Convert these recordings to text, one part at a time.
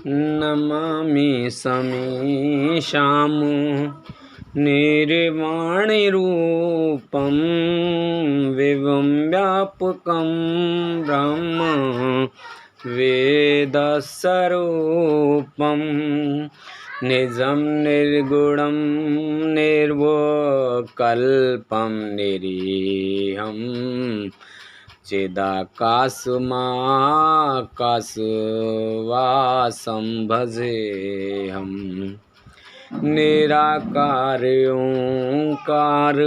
नमामि समीशां निर्वाणरूपं विवं व्यापकं ब्रह्म वेदस्वरूपं निजं निर्गुणं निर्विकल्पं निरीहं चिदाकाशमाकाशवासं भजेऽहम् निराकार ओंकार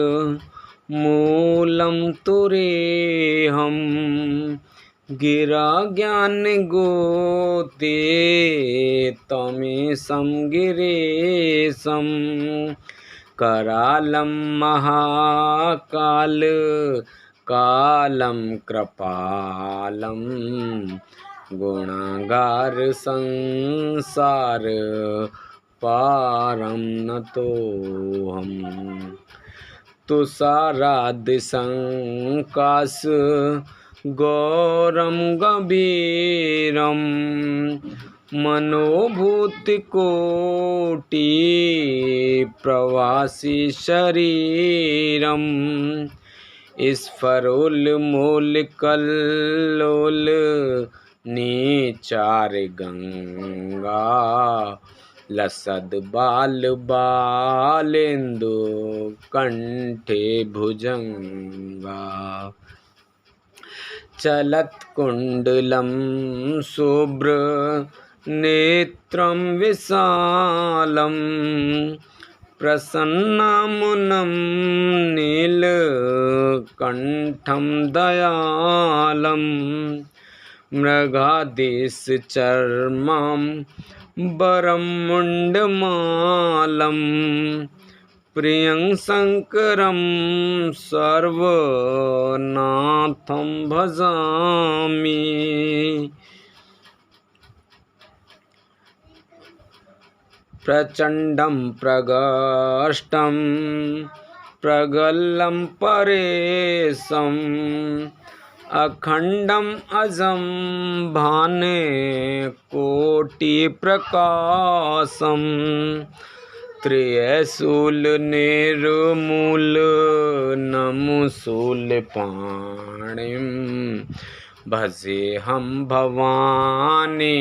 मूलं तुरीहं गिरा ज्ञान गोते तमीशं गिरीशं करालं महाकाल कालं कृपालं गुणागार संसार पारं नतोऽहं तुषारादिसंकाश गौरं गंभीरं मनोभूतिकोटि प्रवासी शरीरं स्फुरन्मूलकल्लोल नीचार गंगा लसद बाल बालेन्दु कंठे भुजंगा चलत कुंडलं शुभ्र नेत्रं विशालं प्रसन्नमुनं नीलकंठं दयालं मृगादिश चर्मं वरं मुण्डमालं प्रियं शंकरं सर्वनाथं भजामि प्रचण्डं प्रगष्टं प्रगल्लं परेशम् अखंडम अजम भाने कोटि प्रकाशम त्रिशूल निर्मूल नमुशूल पाणिम भजेऽहं भवानी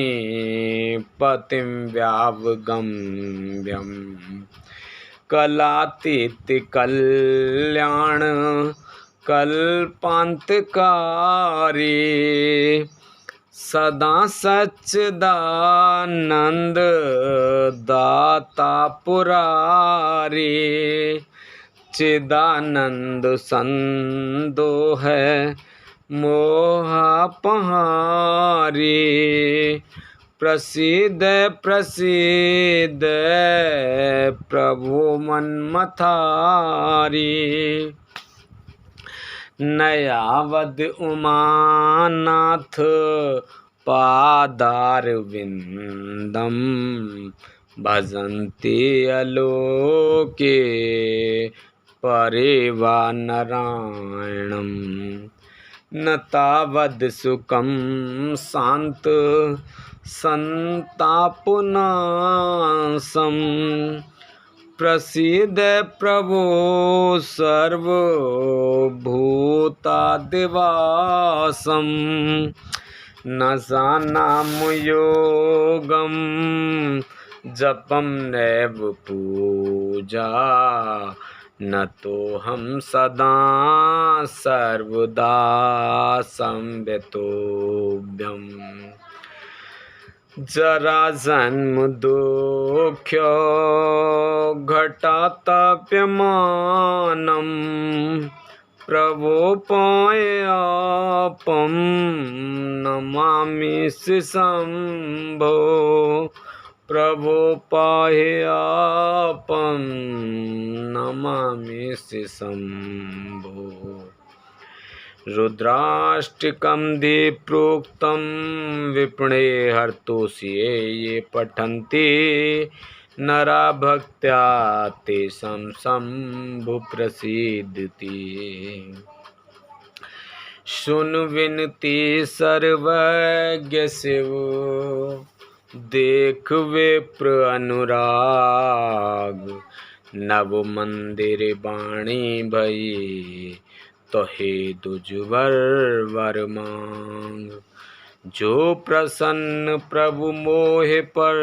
पतिं व्यावगम्यं कलातीत कल्याण कल्पांतकारी सदा सच्चिदानंद दाता पुरारी चिदानंद संदोह मोहापहारी प्रसिद्ध प्रसिद्ध प्रभु मनमथारी नयावद उमानाथ पादारविंदम भजन्ति अलोके परेवा नारायणम न तावद सुखम शांत संतापनाशम प्रसिद्ध प्रभो सर्वभूतादिवासं न जानामि योगं जपं नैव पूजा न तोऽहं सदा सर्वदा संव्यतोऽभ्यम् जरा जन्म दुःख्यो घटाताप्यमानं प्रभोपायापं नमामि शम्भो प्रभोपायापं नमामि शम्भो रुद्राष्टकं दि प्रोक्तं विपणे हर्तोषिये ये पठन्ति नरा भक्त्या तेषां शम्भु प्रसीदति सुन विनती सर्वज्ञ शिव देख विप्र अनुराग, नव मंदिर बाणी भई, तो हे दुजबर वर मांग। जो प्रसन्न प्रभु मोहि पर,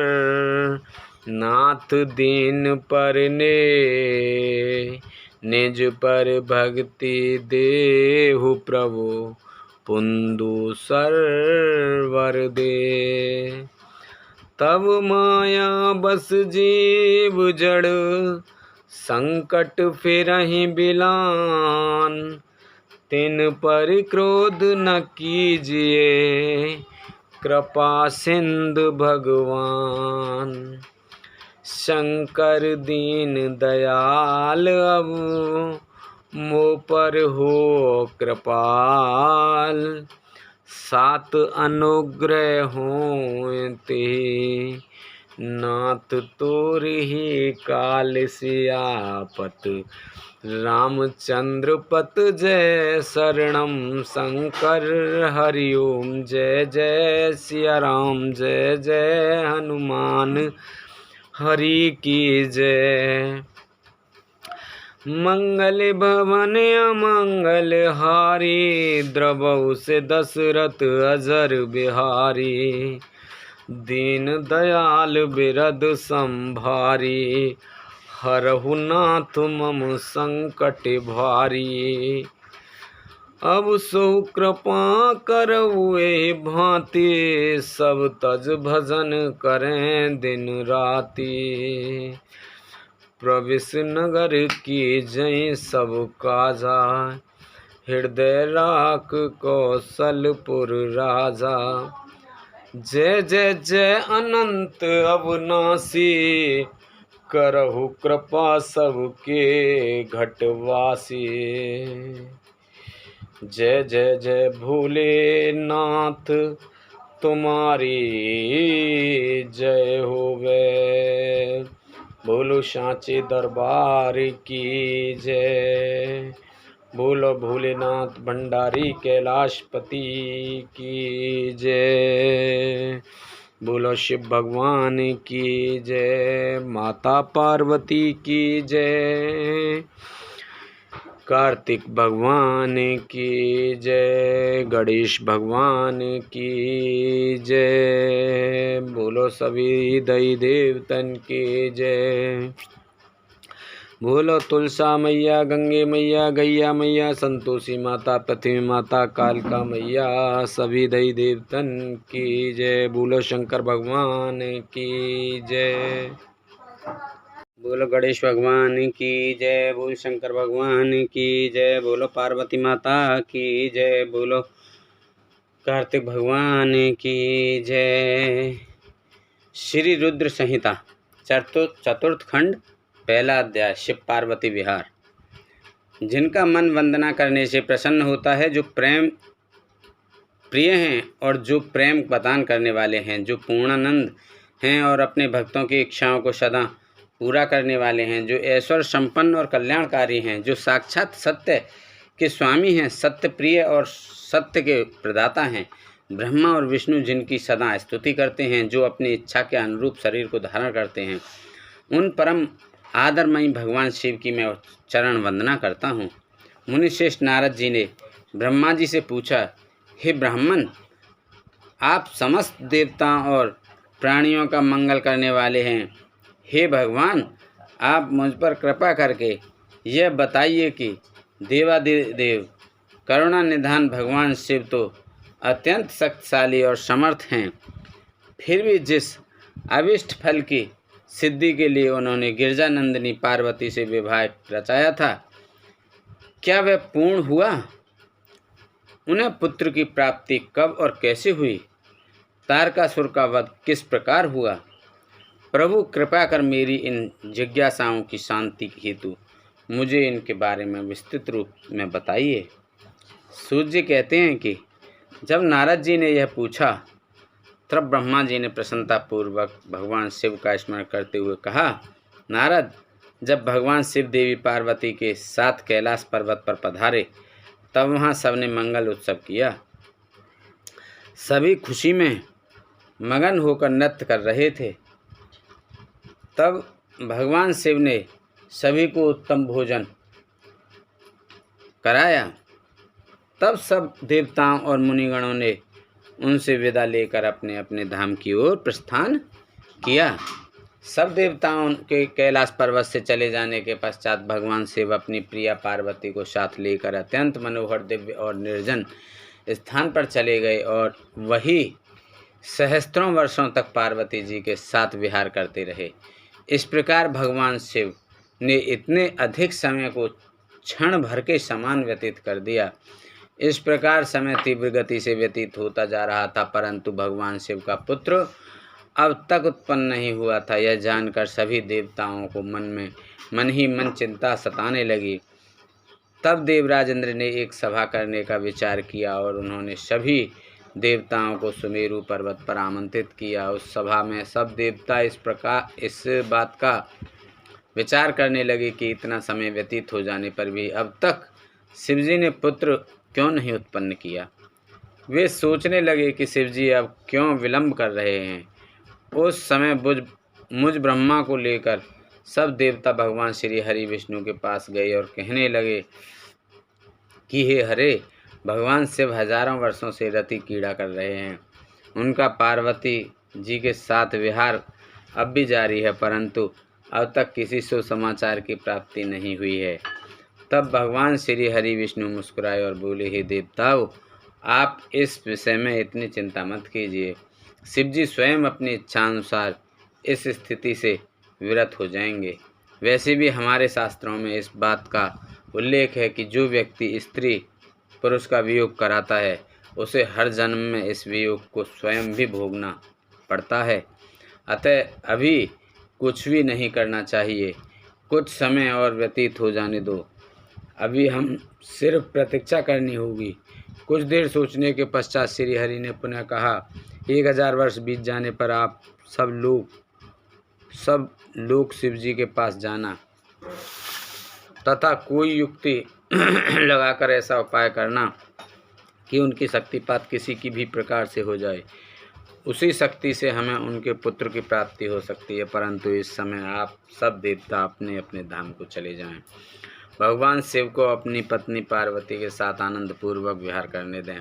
नाथ दीन पर ने, निज पर भक्ति देहु प्रभु, पुंदु सरवर दे। तब माया बस जीव जड़, संकट फिरहि बिलान, तिन पर क्रोध न कीजिए, कृपा सिंधु भगवान। शंकर दीन दयाल अब, मो पर हो कृपाल, सात अनुग्रह हों ते, नाथ तोर ही काल सियापत। रामचंद्र पत जय शरणम शंकर, हरि ओम जय जय सिया राम, जय जय हनुमान हरि की जय। मंगल भवन अमंगल हारी, द्रवहु से दशरथ अजर बिहारी। दीन दयाल बिरद संभारी, हरहु नाथ मम संकट भारी। अब सो कृपा करहु एहि भांति, सब तज भजन करें दिन राति। प्रविश नगर की जय सब काजा, हृदय राख कौशलपुर राजा। जय जय जय अनंत अविनाशी, करहु कृपा सबके घटवासी। जय जय जय भोलेनाथ, तुम्हारी जय होवे। बोलो सांचे दरबार की जय। बोलो भोलेनाथ भंडारी कैलाशपति की जय। बोलो शिव भगवान की जय। माता पार्वती की जय। कार्तिक भगवान की जय। गणेश भगवान की जय। बोलो सभी दई देवतन की जय। बोलो तुलसा मैया, गंगे मैया, गैया मैया, संतोषी माता, पृथ्वी माता, कालका मैया, सभी दई देवतन की जय। बोलो शंकर भगवान की जय। बोलो गणेश भगवान की जय। बोलो शंकर भगवान की जय। बोलो पार्वती माता की जय। बोलो कार्तिक भगवान की जय। श्री रुद्र संहिता चतुर्थ खंड, पहला अध्याय, शिव पार्वती विहार। जिनका मन वंदना करने से प्रसन्न होता है, जो प्रेम प्रिय हैं और जो प्रेम प्रदान करने वाले हैं, जो पूर्णानंद हैं और अपने भक्तों की इच्छाओं को सदा पूरा करने वाले हैं, जो ऐश्वर्य संपन्न और कल्याणकारी हैं, जो साक्षात सत्य के स्वामी हैं, सत्य प्रिय और सत्य के प्रदाता हैं, ब्रह्मा और विष्णु जिनकी सदा स्तुति करते हैं, जो अपनी इच्छा के अनुरूप शरीर को धारण करते हैं, उन परम आदरमयी भगवान शिव की मैं चरण वंदना करता हूँ। मुनिश्रेष्ठ नारद जी ने ब्रह्मा जी से पूछा, हे ब्राह्मण, आप समस्त देवताओं और प्राणियों का मंगल करने वाले हैं। हे भगवान, आप मुझ पर कृपा करके यह बताइए कि देवादिदेव करुणा निधान भगवान शिव तो अत्यंत शक्तिशाली और समर्थ हैं, फिर भी जिस अभिष्ट फल की सिद्धि के लिए उन्होंने गिरजानंदिनी पार्वती से विवाह रचाया था, क्या वह पूर्ण हुआ? उन्हें पुत्र की प्राप्ति कब और कैसे हुई? तारकासुर का वध किस प्रकार हुआ? प्रभु कृपा कर मेरी इन जिज्ञासाओं की शांति हेतु मुझे इनके बारे में विस्तृत रूप में बताइए। सूर्य कहते हैं कि जब नारद जी ने यह पूछा, तब ब्रह्मा जी ने प्रसन्नतापूर्वक भगवान शिव का स्मरण करते हुए कहा, नारद, जब भगवान शिव देवी पार्वती के साथ कैलाश पर्वत पर पधारे, तब वहाँ सबने मंगल उत्सव किया। सभी खुशी में मगन होकर नृत्य कर रहे थे। तब भगवान शिव ने सभी को उत्तम भोजन कराया। तब सब देवताओं और मुनिगणों ने उनसे विदा लेकर अपने अपने धाम की ओर प्रस्थान किया। सब देवताओं के कैलाश पर्वत से चले जाने के पश्चात भगवान शिव अपनी प्रिया पार्वती को साथ लेकर अत्यंत मनोहर, दिव्य और निर्जन स्थान पर चले गए और वही सहस्त्रों वर्षों तक पार्वती जी के साथ विहार करते रहे। इस प्रकार भगवान शिव ने इतने अधिक समय को क्षण भर के समान व्यतीत कर दिया। इस प्रकार समय तीव्र गति से व्यतीत होता जा रहा था, परंतु भगवान शिव का पुत्र अब तक उत्पन्न नहीं हुआ था। यह जानकर सभी देवताओं को मन ही मन चिंता सताने लगी। तब देवराज इंद्र ने एक सभा करने का विचार किया और उन्होंने सभी देवताओं को सुमेरु पर्वत पर आमंत्रित किया। उस सभा में सब देवता इस बात का विचार करने लगे कि इतना समय व्यतीत हो जाने पर भी अब तक शिवजी ने पुत्र क्यों नहीं उत्पन्न किया। वे सोचने लगे कि शिवजी अब क्यों विलंब कर रहे हैं। उस समय मुझ ब्रह्मा को लेकर सब देवता भगवान श्री हरि विष्णु के पास गए और कहने लगे कि हे हरे, भगवान शिव हजारों वर्षों से रति कीड़ा कर रहे हैं। उनका पार्वती जी के साथ विहार अब भी जारी है, परंतु अब तक किसी सुसमाचार की प्राप्ति नहीं हुई है। तब भगवान श्री हरि विष्णु मुस्कुराए और बोले, हे देवताओं, आप इस विषय में इतनी चिंता मत कीजिए। शिवजी स्वयं अपनी इच्छानुसार इस स्थिति से विरत हो जाएंगे। वैसे भी हमारे शास्त्रों में इस बात का उल्लेख है कि जो व्यक्ति स्त्री पुरुष का वियोग कराता है उसे हर जन्म में इस वियोग को स्वयं भी भोगना पड़ता है। अतः अभी कुछ भी नहीं करना चाहिए, कुछ समय और व्यतीत हो जाने दो। अभी हम सिर्फ प्रतीक्षा करनी होगी। कुछ देर सोचने के पश्चात श्री हरि ने पुनः कहा, 1000 वर्ष बीत जाने पर आप सब लोग शिवजी के पास जाना तथा कोई युक्ति लगाकर ऐसा उपाय करना कि उनकी शक्तिपात किसी की भी प्रकार से हो जाए। उसी शक्ति से हमें उनके पुत्र की प्राप्ति हो सकती है, परंतु इस समय आप सब देवता अपने अपने धाम को चले जाएं। भगवान शिव को अपनी पत्नी पार्वती के साथ आनंद पूर्वक विहार करने दें।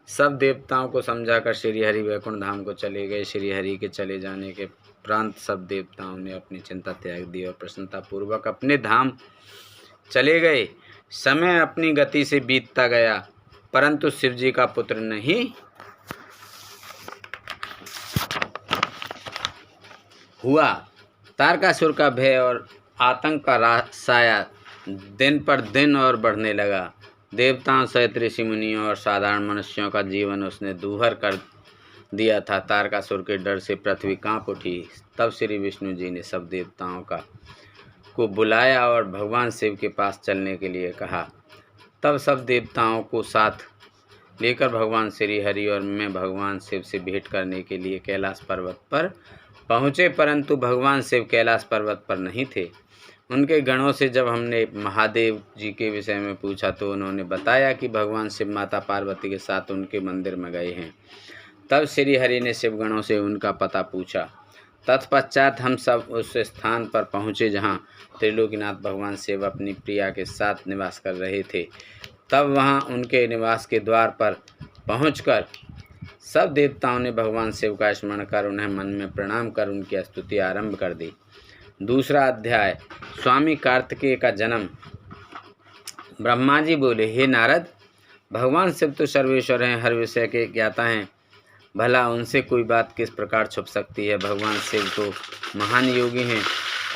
सब देवताओं को समझाकर श्री हरि वैकुंठ धाम को चले गए। श्री हरि के चले जाने के उपरांत सब देवताओं ने अपनी चिंता त्याग दी और प्रसन्नता पूर्वक अपने धाम चले गए। समय अपनी गति से बीतता गया, परंतु शिवजी का पुत्र नहीं हुआ। तारकासुर का भय और आतंक का साया दिन पर दिन और बढ़ने लगा। देवताओं सहित ऋषि मुनियों और साधारण मनुष्यों का जीवन उसने दूभर कर दिया था। तारकासुर के डर से पृथ्वी कांप उठी। तब श्री विष्णु जी ने सब देवताओं को बुलाया और भगवान शिव के पास चलने के लिए कहा। तब सब देवताओं को साथ लेकर भगवान श्री हरि और मैं भगवान शिव से भेंट करने के लिए कैलाश पर्वत पर पहुँचे, परंतु भगवान शिव कैलाश पर्वत पर नहीं थे। उनके गणों से जब हमने महादेव जी के विषय में पूछा तो उन्होंने बताया कि भगवान शिव माता पार्वती के साथ उनके मंदिर में गए हैं। तब श्री हरि ने शिवगणों से उनका पता पूछा। तत्पश्चात हम सब उस स्थान पर पहुँचे जहाँ त्रिलोकीनाथ भगवान शिव अपनी प्रिया के साथ निवास कर रहे थे। तब वहाँ उनके निवास के द्वार पर पहुंचकर सब देवताओं ने भगवान शिव का स्मरण कर उन्हें मन में प्रणाम कर उनकी स्तुति आरंभ कर दी। दूसरा अध्याय, स्वामी कार्तिकेय का जन्म। ब्रह्मा जी बोले, हे नारद, भगवान शिव तो सर्वेश्वर हैं, हर विषय के ज्ञाता हैं। भला उनसे कोई बात किस प्रकार छुप सकती है। भगवान शिव तो महान योगी हैं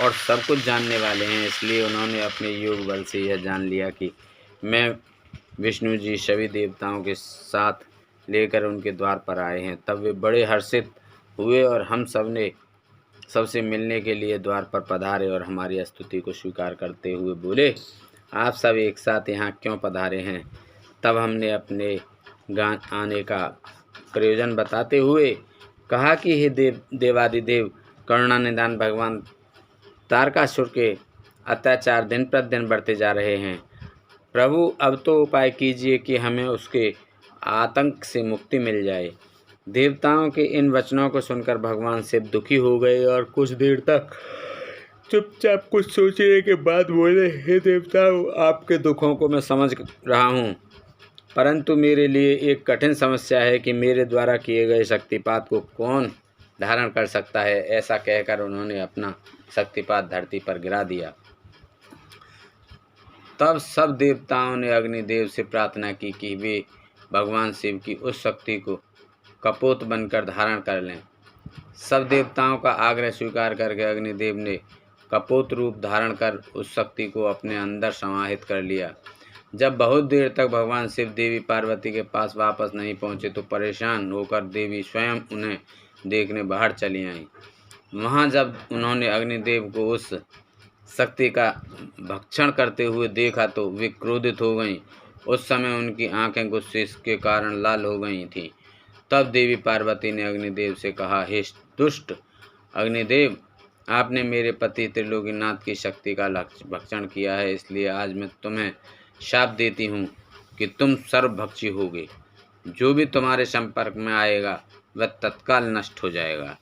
और सब कुछ जानने वाले हैं, इसलिए उन्होंने अपने योग बल से यह जान लिया कि मैं विष्णु जी सभी देवताओं के साथ लेकर उनके द्वार पर आए हैं। तब वे बड़े हर्षित हुए और हम सबसे मिलने के लिए द्वार पर पधारे और हमारी स्तुति को स्वीकार करते हुए बोले, आप सब एक साथ यहाँ क्यों पधारे हैं। तब हमने अपने आने का प्रयोजन बताते हुए कहा कि हे देवादिदेव करुणा निधान भगवान, तारकासुर के अत्याचार दिन प्रतिदिन बढ़ते जा रहे हैं। प्रभु अब तो उपाय कीजिए कि हमें उसके आतंक से मुक्ति मिल जाए। देवताओं के इन वचनों को सुनकर भगवान शिव दुखी हो गए और कुछ देर तक चुपचाप कुछ सोचने के बाद बोले, हे देवताओं, आपके दुखों को मैं समझ रहा हूँ, परंतु मेरे लिए एक कठिन समस्या है कि मेरे द्वारा किए गए शक्तिपात को कौन धारण कर सकता है। ऐसा कहकर उन्होंने अपना शक्तिपात धरती पर गिरा दिया। तब सब देवताओं ने अग्निदेव से प्रार्थना की कि वे भगवान शिव की उस शक्ति को कपोत बनकर धारण कर लें। सब देवताओं का आग्रह स्वीकार करके अग्निदेव ने कपोत रूप धारण कर उस शक्ति को अपने अंदर समाहित कर लिया। जब बहुत देर तक भगवान शिव देवी पार्वती के पास वापस नहीं पहुँचे तो परेशान होकर देवी स्वयं उन्हें देखने बाहर चली आईं। वहाँ जब उन्होंने अग्निदेव को उस शक्ति का भक्षण करते हुए देखा तो वे क्रोधित हो गईं। उस समय उनकी आंखें गुस्से के कारण लाल हो गई थीं। तब देवी पार्वती ने अग्निदेव से कहा, हे दुष्ट अग्निदेव, आपने मेरे पति त्रिलोकीनाथ की शक्ति का भक्षण किया है, इसलिए आज मैं तुम्हें शाप देती हूँ कि तुम सर्वभक्षी होगे। जो भी तुम्हारे संपर्क में आएगा वह तत्काल नष्ट हो जाएगा।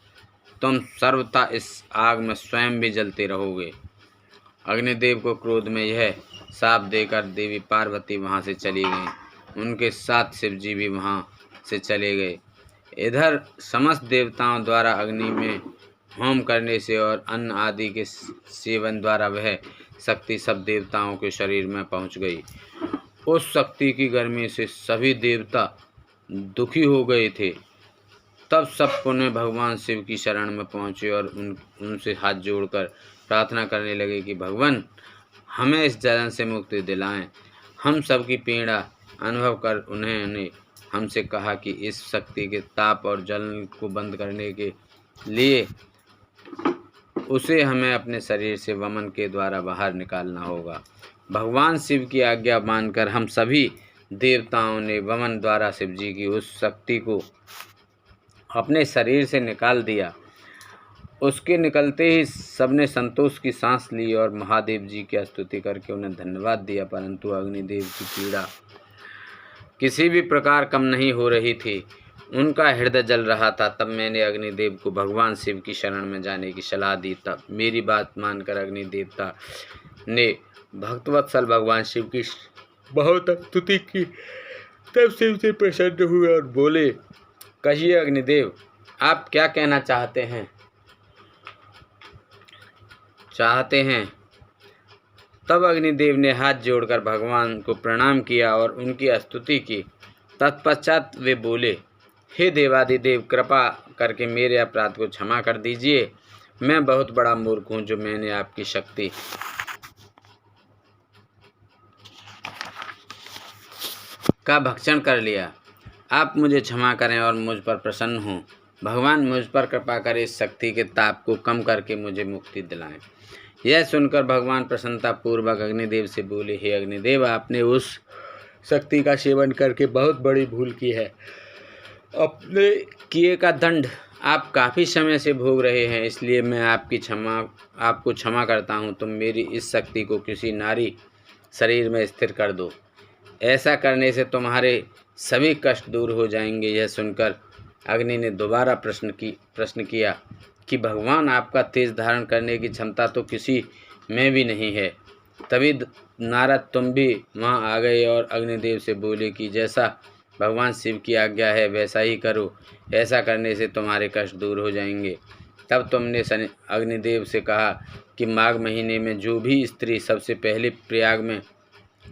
तुम सर्वथा इस आग में स्वयं भी जलते रहोगे। अग्निदेव को क्रोध में यह शाप देकर देवी पार्वती वहाँ से चली गईं। उनके साथ शिवजी भी वहाँ से चले गए। इधर समस्त देवताओं द्वारा अग्नि में होम करने से और अन्न आदि के सेवन द्वारा वह शक्ति सब देवताओं के शरीर में पहुँच गई। उस शक्ति की गर्मी से सभी देवता दुखी हो गए थे। तब सब पुनः भगवान शिव की शरण में पहुँचे और उनसे हाथ जोड़कर प्रार्थना करने लगे कि भगवान, हमें इस जलन से मुक्ति दिलाएं। हम सब की पीड़ा अनुभव कर उन्होंने हमसे कहा कि इस शक्ति के ताप और जलन को बंद करने के लिए उसे हमें अपने शरीर से वमन के द्वारा बाहर निकालना होगा। भगवान शिव की आज्ञा मानकर हम सभी देवताओं ने वमन द्वारा शिव जी की उस शक्ति को अपने शरीर से निकाल दिया। उसके निकलते ही सबने संतोष की सांस ली और महादेव जी की स्तुति करके उन्हें धन्यवाद दिया। परंतु अग्निदेव की पीड़ा किसी भी प्रकार कम नहीं हो रही थी। उनका हृदय जल रहा था। तब मैंने अग्निदेव को भगवान शिव की शरण में जाने की सलाह दी। तब मेरी बात मानकर अग्निदेवता ने भक्तवत्सल भगवान शिव की बहुत स्तुति की। तब शिव से प्रसन्न हुए और बोले, कहिए अग्निदेव, आप क्या कहना चाहते हैं? तब अग्निदेव ने हाथ जोड़कर भगवान को प्रणाम किया और उनकी स्तुति की। तत्पश्चात वे बोले, हे देवाधिदेव, कृपा करके मेरे अपराध को क्षमा कर दीजिए। मैं बहुत बड़ा मूर्ख हूँ जो मैंने आपकी शक्ति का भक्षण कर लिया। आप मुझे क्षमा करें और मुझ पर प्रसन्न हों। भगवान मुझ पर कृपा कर इस शक्ति के ताप को कम करके मुझे मुक्ति दिलाएं। यह सुनकर भगवान प्रसन्नता पूर्वक अग्निदेव से बोले, हे अग्निदेव, आपने उस शक्ति का सेवन करके बहुत बड़ी भूल की है। अपने किए का दंड आप काफ़ी समय से भोग रहे हैं, इसलिए मैं आपको क्षमा करता हूँ। तुम मेरी इस शक्ति को किसी नारी शरीर में स्थिर कर दो। ऐसा करने से तुम्हारे सभी कष्ट दूर हो जाएंगे। यह सुनकर अग्नि ने दोबारा प्रश्न किया कि भगवान, आपका तेज धारण करने की क्षमता तो किसी में भी नहीं है। तभी नारद तुम भी वहाँ आ गए और अग्निदेव से बोले कि जैसा भगवान शिव की आज्ञा है वैसा ही करो। ऐसा करने से तुम्हारे कष्ट दूर हो जाएंगे। तब तुमने अग्निदेव से कहा कि माघ महीने में जो भी स्त्री सबसे पहले प्रयाग में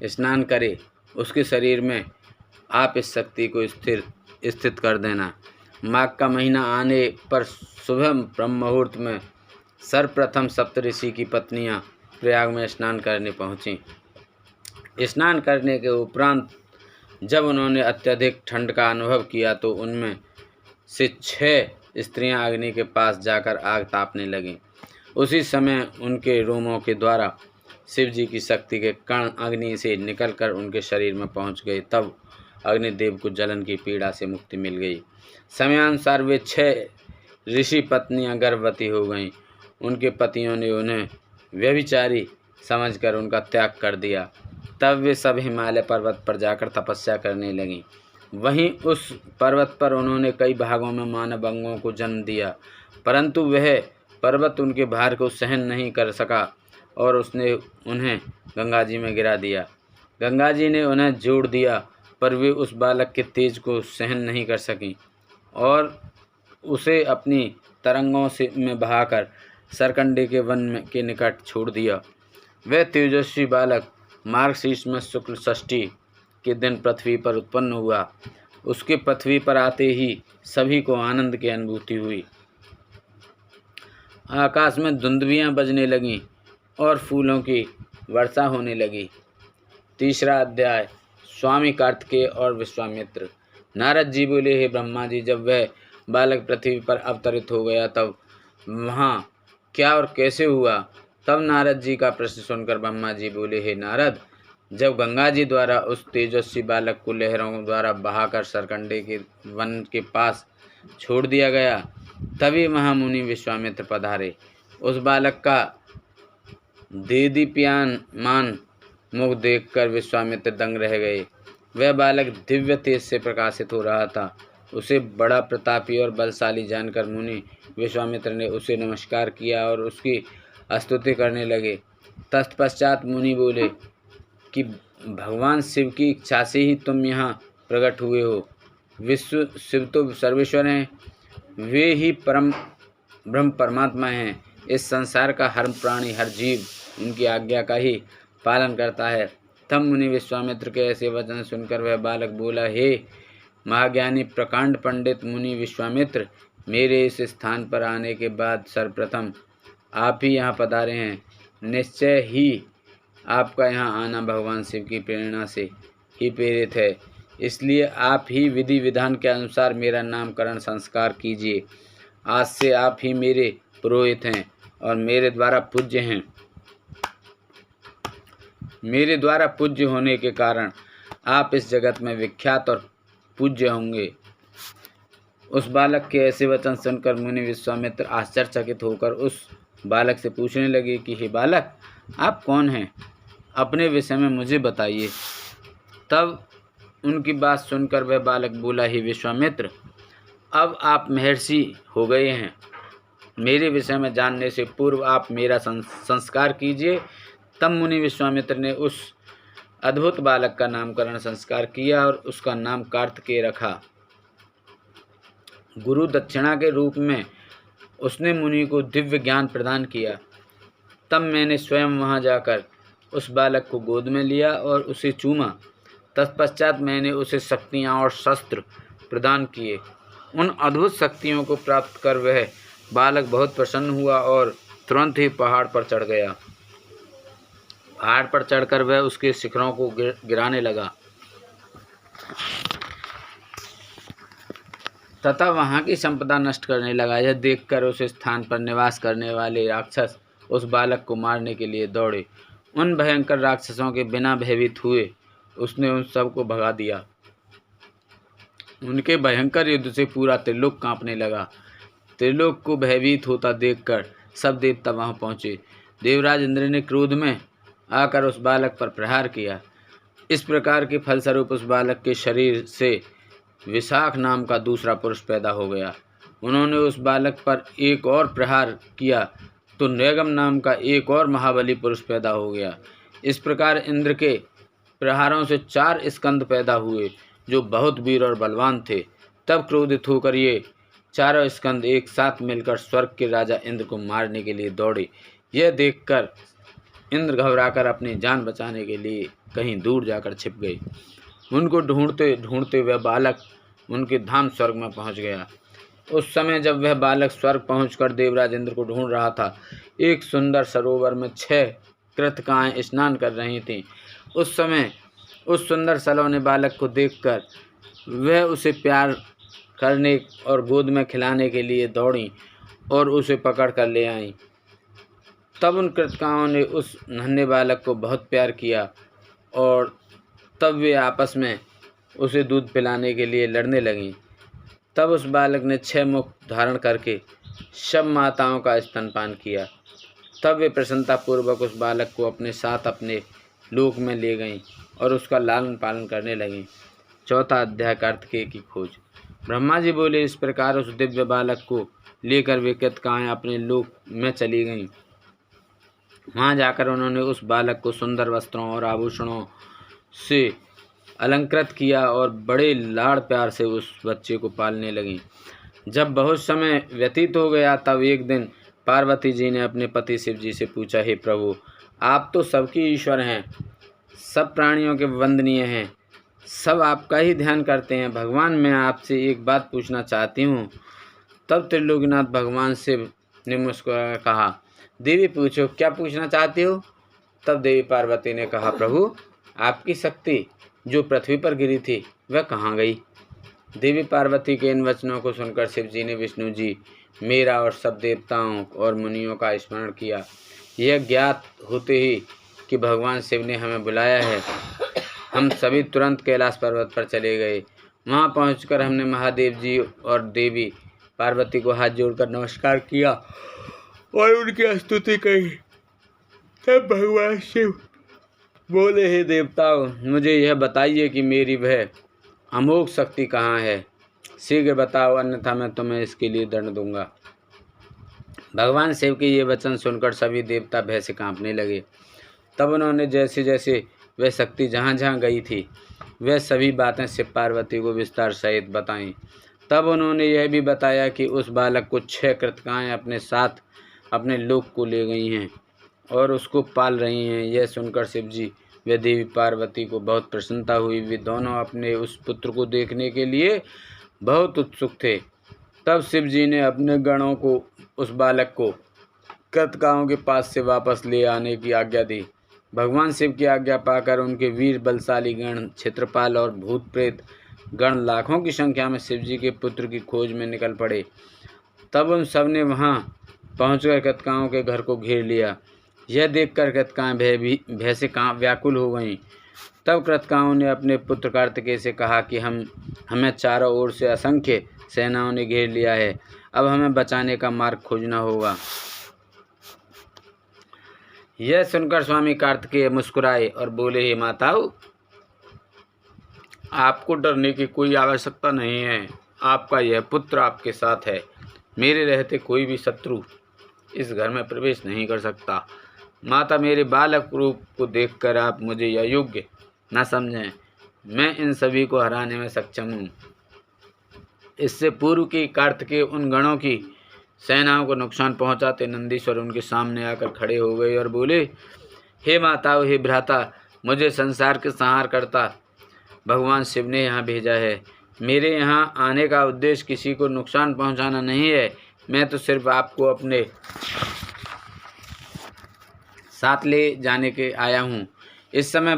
स्नान करे उसके शरीर में आप इस शक्ति को स्थित कर देना। माघ का महीना आने पर सुबह ब्रह्म मुहूर्त में सर्वप्रथम सप्तऋषि की पत्नियां प्रयाग में स्नान करने पहुंची। स्नान करने के उपरांत जब उन्होंने अत्यधिक ठंड का अनुभव किया तो उनमें से 6 स्त्रियां अग्नि के पास जाकर आग तापने लगीं। उसी समय उनके रोमों के द्वारा शिव जी की शक्ति के कण अग्नि से निकलकर उनके शरीर में पहुंच गए। तब अग्निदेव को जलन की पीड़ा से मुक्ति मिल गई। समयानुसार वे 6 ऋषि पत्नियां गर्भवती हो गईं। उनके पतियों ने उन्हें व्यभिचारी समझकर उनका त्याग कर दिया। तब वे सब हिमालय पर्वत पर जाकर तपस्या करने लगीं। वहीं उस पर्वत पर उन्होंने कई भागों में मानव अंगों को जन्म दिया, परंतु वह पर्वत उनके भार को सहन नहीं कर सका और उसने उन्हें गंगा जी में गिरा दिया। गंगा जी ने उन्हें जोड़ दिया, पर वे उस बालक के तेज को सहन नहीं कर सकीं और उसे अपनी तरंगों में बहाकर सरकंडे के वन के निकट छोड़ दिया। वह तेजस्वी बालक मार्गशीर्ष में शुक्ल षष्ठी के दिन पृथ्वी पर उत्पन्न हुआ। उसके पृथ्वी पर आते ही सभी को आनंद की अनुभूति हुई। आकाश में धुंदुलियाँ बजने लगीं और फूलों की वर्षा होने लगी। तीसरा अध्याय, स्वामी कार्तिकेय और विश्वामित्र। नारद जी बोले, हे ब्रह्मा जी, जब वह बालक पृथ्वी पर अवतरित हो गया तब वहाँ क्या और कैसे हुआ? तब नारद जी का प्रश्न सुनकर ब्रह्मा जी बोले, हे नारद, जब गंगा जी द्वारा उस तेजस्वी बालक को लहरों द्वारा बहाकर सरकंडे के वन के पास छोड़ दिया गया, तभी महामुनि विश्वामित्र पधारे। उस बालक का देदीप्यमान मुख देखकर विश्वामित्र दंग रह गए। वह बालक दिव्य तेज से प्रकाशित हो रहा था। उसे बड़ा प्रतापी और बलशाली जानकर मुनि विश्वामित्र ने उसे नमस्कार किया और उसकी स्तुति करने लगे। तत्पश्चात मुनि बोले कि भगवान शिव की इच्छा से ही तुम यहाँ प्रकट हुए हो। शिव तो सर्वेश्वर हैं, वे ही परम ब्रह्म परमात्मा हैं। इस संसार का हर प्राणी, हर जीव उनकी आज्ञा का ही पालन करता है। तब मुनि विश्वामित्र के ऐसे वचन सुनकर वह बालक बोला, हे महाज्ञानी प्रकांड पंडित मुनि विश्वामित्र, मेरे इस स्थान पर आने के बाद सर्वप्रथम आप ही यहाँ पधारे हैं। निश्चय ही आपका यहाँ आना भगवान शिव की प्रेरणा से ही प्रेरित है, इसलिए आप ही विधि विधान के अनुसार मेरा नामकरण संस्कार कीजिए। आज से आप ही मेरे पुरोहित हैं और मेरे द्वारा पूज्य हैं। मेरे द्वारा पूज्य होने के कारण आप इस जगत में विख्यात और पूज्य होंगे। उस बालक के ऐसे वचन सुनकर मुनि विश्वामित्र आश्चर्यचकित होकर उस बालक से पूछने लगे कि हे बालक, आप कौन हैं? अपने विषय में मुझे बताइए। तब उनकी बात सुनकर वह बालक बोला, हे विश्वामित्र, अब आप महर्षि हो गए हैं। मेरे विषय में जानने से पूर्व आप मेरा संस्कार कीजिए। तब मुनि विश्वामित्र ने उस अद्भुत बालक का नामकरण संस्कार किया और उसका नाम कार्तिकेय रखा। गुरु दक्षिणा के रूप में उसने मुनि को दिव्य ज्ञान प्रदान किया। तब मैंने स्वयं वहां जाकर उस बालक को गोद में लिया और उसे चूमा। तत्पश्चात मैंने उसे शक्तियाँ और शस्त्र प्रदान किए। उन अद्भुत शक्तियों को प्राप्त कर वह बालक बहुत प्रसन्न हुआ और तुरंत ही पहाड़ पर चढ़ गया। पहाड़ पर चढ़कर वह उसके शिखरों को गिराने लगा तथा वहाँ की संपदा नष्ट करने लगा। यह देखकर उस स्थान पर निवास करने वाले राक्षस उस बालक को मारने के लिए दौड़े। उन भयंकर राक्षसों के बिना भयभीत हुए उसने उन सब को भगा दिया। उनके भयंकर युद्ध से पूरा त्रिलोक कांपने लगा। त्रिलोक को भयभीत होता देखकर सब देवता वहां पहुंचे। देवराज इंद्र ने क्रोध में आकर उस बालक पर प्रहार किया। इस प्रकार के फलस्वरूप उस बालक के शरीर से विशाख नाम का दूसरा पुरुष पैदा हो गया। उन्होंने उस बालक पर एक और प्रहार किया तो नैगम नाम का एक और महाबली पुरुष पैदा हो गया। इस प्रकार इंद्र के प्रहारों से 4 स्कंद पैदा हुए जो बहुत वीर और बलवान थे। तब क्रोधित होकर ये चारों स्कंद एक साथ मिलकर स्वर्ग के राजा इंद्र को मारने के लिए दौड़े। यह देखकर इंद्र घबराकर अपनी जान बचाने के लिए कहीं दूर जाकर छिप गए। उनको ढूंढते ढूंढते वह बालक उनके धाम स्वर्ग में पहुंच गया। उस समय जब वह बालक स्वर्ग पहुंचकर देवराज इंद्र को ढूंढ रहा था, एक सुंदर सरोवर में 6 कृतकाएँ स्नान कर रही थीं। उस समय उस सुंदर सलोने बालक को देखकर वह उसे प्यार करने और गोद में खिलाने के लिए दौड़ी और उसे पकड़ कर ले आईं। तब उन कृतकाओं ने उस नन्हे बालक को बहुत प्यार किया और तब वे आपस में उसे दूध पिलाने के लिए लड़ने लगीं। तब उस बालक ने 6 मुख धारण करके सब माताओं का स्तनपान किया। तब वे प्रसन्नतापूर्वक उस बालक को अपने साथ अपने लोक में ले गईं और उसका लालन पालन करने लगीं। चौथा अध्याय कार्तिकेय की खोज। ब्रह्मा जी बोले, इस प्रकार उस दिव्य बालक को लेकर वे कृतकाएँ अपने लोक में चली गईं। वहाँ जाकर उन्होंने उस बालक को सुंदर वस्त्रों और आभूषणों से अलंकृत किया और बड़े लाड़ प्यार से उस बच्चे को पालने लगीं। जब बहुत समय व्यतीत हो गया तब एक दिन पार्वती जी ने अपने पति शिव जी से पूछा, हे प्रभु, आप तो सबके ईश्वर हैं, सब प्राणियों के वंदनीय हैं, सब आपका ही ध्यान करते हैं। भगवान, मैं आपसे एक बात पूछना चाहती हूँ। तब त्रिलोकीनाथ भगवान शिव ने मुस्कुराकर कहा, देवी पूछो, क्या पूछना चाहती हो? तब देवी पार्वती ने कहा, प्रभु, आपकी शक्ति जो पृथ्वी पर गिरी थी वह कहाँ गई? देवी पार्वती के इन वचनों को सुनकर शिव जी ने विष्णु जी, मेरा और सब देवताओं और मुनियों का स्मरण किया। यह ज्ञात होते ही कि भगवान शिव ने हमें बुलाया है, हम सभी तुरंत कैलाश पर्वत पर चले गए। वहाँ पहुंचकर हमने महादेव जी और देवी पार्वती को हाथ जोड़कर नमस्कार किया और उनकी स्तुति कही। तब भगवान शिव बोले, हे देवताओं, मुझे यह बताइए कि मेरी वह अमोघ शक्ति कहाँ है? शीघ्र बताओ, अन्यथा मैं तुम्हें इसके लिए दंड दूंगा। भगवान शिव के ये वचन सुनकर सभी देवता भय से कांपने लगे। तब उन्होंने जैसे जैसे वह शक्ति जहाँ जहाँ गई थी वह सभी बातें शिव पार्वती को विस्तार सहित बताईं। तब उन्होंने यह भी बताया कि उस बालक को 6 कृतकाएँ अपने साथ अपने लोक को ले गई हैं और उसको पाल रही हैं। यह सुनकर शिव जी व देवी पार्वती को बहुत प्रसन्नता हुई। वे दोनों अपने उस पुत्र को देखने के लिए बहुत उत्सुक थे। तब शिव जी ने अपने गणों को उस बालक को कृतकाओं के पास से वापस ले आने की आज्ञा दी। भगवान शिव की आज्ञा पाकर उनके वीर बलशाली गण क्षेत्रपाल और भूत प्रेत गण लाखों की संख्या में शिव जी के पुत्र की खोज में निकल पड़े। तब उन सब ने वहाँ पहुँचकर कृतकाओं के घर को घेर लिया। यह देखकर कृतकाएँ भय से व्याकुल हो गईं। तब कृतकाओं ने अपने पुत्र कार्तिकेय से कहा कि हमें चारों ओर से असंख्य सेनाओं ने घेर लिया है, अब हमें बचाने का मार्ग खोजना होगा। यह सुनकर स्वामी कार्तिकेय मुस्कुराए और बोले, हे माताओं, आपको डरने की कोई आवश्यकता नहीं है। आपका यह पुत्र आपके साथ है। मेरे रहते कोई भी शत्रु इस घर में प्रवेश नहीं कर सकता। माता, मेरे बालक रूप को देखकर आप मुझे अयोग्य न समझें। मैं इन सभी को हराने में सक्षम हूँ। इससे पूर्व कि कार्तिकेय उन गणों की सेनाओं को नुकसान पहुंचाते, नंदीश्वर उनके सामने आकर खड़े हो गए और बोले, हे माताओं, हे भ्राता, मुझे संसार के संहार करता भगवान शिव ने यहाँ भेजा है। मेरे यहाँ आने का उद्देश्य किसी को नुकसान पहुँचाना नहीं है। मैं तो सिर्फ आपको अपने साथ ले जाने के आया हूँ। इस समय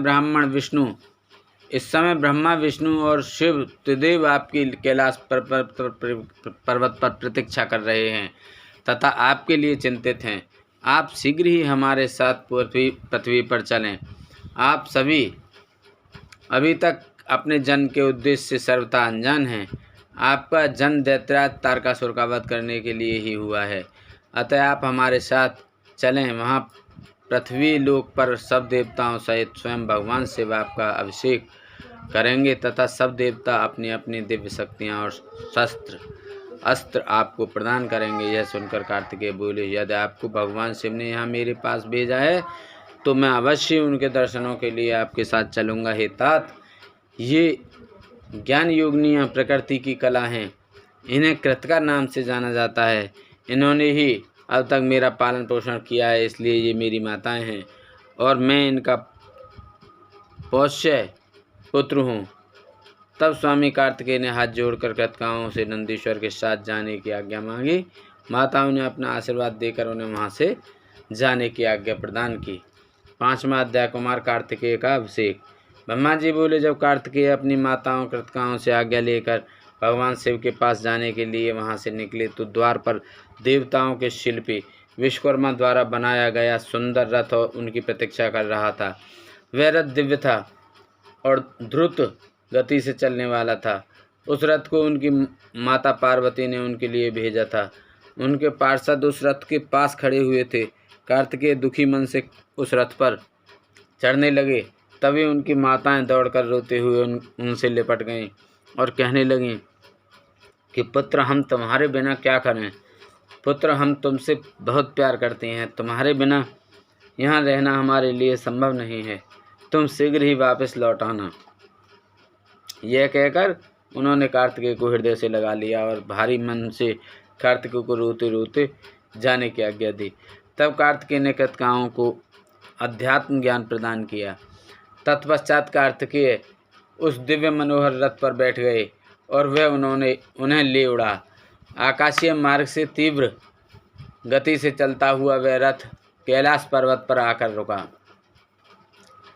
ब्रह्मा, विष्णु और शिव त्रिदेव आपकी कैलाश पर्वत पर प्रतीक्षा कर रहे हैं तथा आपके लिए चिंतित हैं। आप शीघ्र ही हमारे साथ पृथ्वी पर चलें। आप सभी अभी तक अपने जन्म के उद्देश्य से सर्वथा अनजान हैं। आपका जन्म दैत्यराज तारकासुर का वध करने के लिए ही हुआ है, अतः आप हमारे साथ चलें। वहाँ पृथ्वी लोक पर सब देवताओं सहित स्वयं भगवान शिव आपका अभिषेक करेंगे तथा सब देवता अपनी अपनी दिव्य शक्तियाँ और शस्त्र अस्त्र आपको प्रदान करेंगे। यह सुनकर कार्तिकेय बोले, यदि आपको भगवान शिव ने यहाँ मेरे पास भेजा है तो मैं अवश्य उनके दर्शनों के लिए आपके साथ चलूँगा। हे तात, ये ज्ञान योगिनियाँ प्रकृति की कला हैं। इन्हें कृतिका नाम से जाना जाता है। इन्होंने ही अब तक मेरा पालन पोषण किया है, इसलिए ये मेरी माताएं हैं और मैं इनका पोष्य पुत्र हूँ। तब स्वामी कार्तिकेय ने हाथ जोड़कर कृतकाओं से नंदीश्वर के साथ जाने की आज्ञा मांगी। माताओं ने अपना आशीर्वाद देकर उन्हें वहाँ से जाने की आज्ञा प्रदान की। 5वां अध्याय, कुमार कार्तिकेय का अभिषेक। ब्रह्मा जी बोले, जब कार्तिकेय अपनी माताओं कृतकाओं से आज्ञा लेकर भगवान शिव के पास जाने के लिए वहाँ से निकले तो द्वार पर देवताओं के शिल्पी विश्वकर्मा द्वारा बनाया गया सुंदर रथ उनकी प्रतीक्षा कर रहा था। वह रथ दिव्य था और द्रुत गति से चलने वाला था। उस रथ को उनकी माता पार्वती ने उनके लिए भेजा था। उनके पार्षद उस रथ के पास खड़े हुए थे। कार्तिकेय दुखी मन से उस रथ पर चढ़ने लगे तभी उनकी माताएं दौड़कर रोते हुए उनसे लिपट गईं और कहने लगीं कि पुत्र, हम तुम्हारे बिना क्या करें। पुत्र, हम तुमसे बहुत प्यार करते हैं, तुम्हारे बिना यहाँ रहना हमारे लिए संभव नहीं है, तुम शीघ्र ही वापस लौट आना। यह कहकर उन्होंने कार्तिकेय को हृदय से लगा लिया और भारी मन से कार्तिकेय को रोते रोते जाने की आज्ञा दी। तब कार्तिकेय ने कृतकाओं को अध्यात्म ज्ञान प्रदान किया। तत्पश्चात कार्तिकेय उस दिव्य मनोहर रथ पर बैठ गए और वह उन्हें ले उड़ा। आकाशीय मार्ग से तीव्र गति से चलता हुआ वह रथ कैलाश पर्वत पर आकर रुका।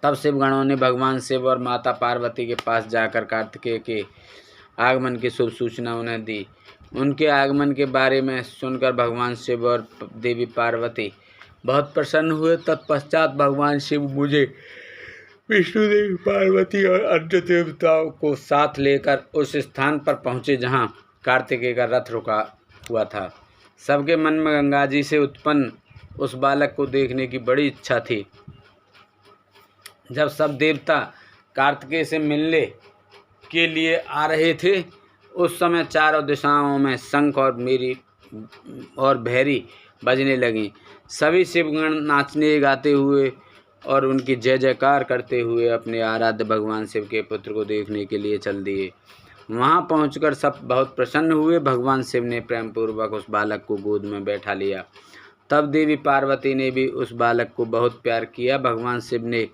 तब शिवगणों ने भगवान शिव और माता पार्वती के पास जाकर कार्तिकेय के आगमन की शुभ सूचना उन्हें दी। उनके आगमन के बारे में सुनकर भगवान शिव और देवी पार्वती बहुत प्रसन्न हुए। तत्पश्चात भगवान शिव मुझे विष्णु देवी, पार्वती और अन्य देवताओं को साथ लेकर उस स्थान पर पहुँचे जहाँ कार्तिकेय का रथ रुका हुआ था। सबके मन में गंगा जी से उत्पन्न उस बालक को देखने की बड़ी इच्छा थी। जब सब देवता कार्तिकेय से मिलने के लिए आ रहे थे, उस समय चारों दिशाओं में शंख और भैरी बजने लगी। सभी शिवगण नाचने गाते हुए और उनकी जय जयकार करते हुए अपने आराध्य भगवान शिव के पुत्र को देखने के लिए चल दिए। वहां पहुंचकर सब बहुत प्रसन्न हुए। भगवान शिव ने प्रेम पूर्वक उस बालक को गोद में बैठा लिया। तब देवी पार्वती ने भी उस बालक को बहुत प्यार किया। भगवान शिव ने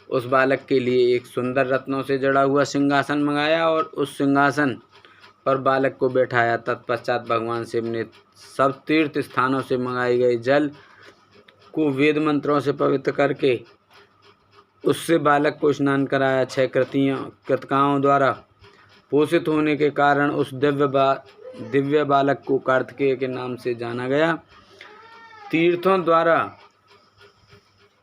उस बालक के लिए एक सुंदर रत्नों से जड़ा हुआ सिंहासन मंगाया और उस सिंहासन पर बालक को बैठाया। तत्पश्चात भगवान शिव ने सब तीर्थ स्थानों से मंगाए गए जल को वेद मंत्रों से पवित्र करके उससे बालक को स्नान कराया। 6 कृतकाओं द्वारा पोषित होने के कारण उस दिव्य बालक को कार्तिकेय के नाम से जाना गया। तीर्थों द्वारा